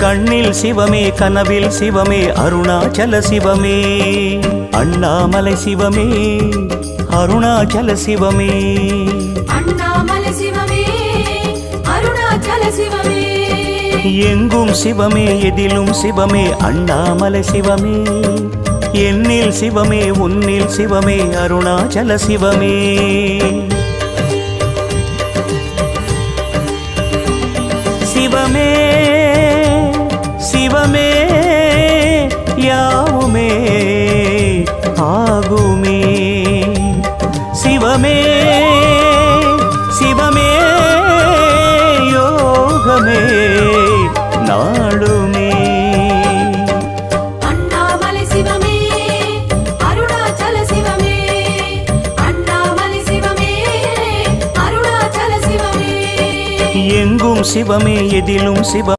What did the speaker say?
கண்ணில் சிவமே கனவில் சிவமே அருணாச்சல சிவமே அண்ணாமலை சிவமே அருணாச்சல சிவமே அண்ணாமலை சிவமே அருணாச்சல சிவமே எங்கும் சிவமே எதிலும் சிவமே அண்ணாமலை சிவமே என்னில் சிவமே உன்னில் சிவமே அருணாச்சல சிவமே சிவமே சிவமே யாவுமே ஆகுமே சிவமே சிவமே யோகமே நாளுமே அண்ணாமலை சிவமே அருணாச்சல சிவமே அண்ணாமலை சிவமே அருணாச்சல சிவமே எங்கும் சிவமே எதிலும் சிவ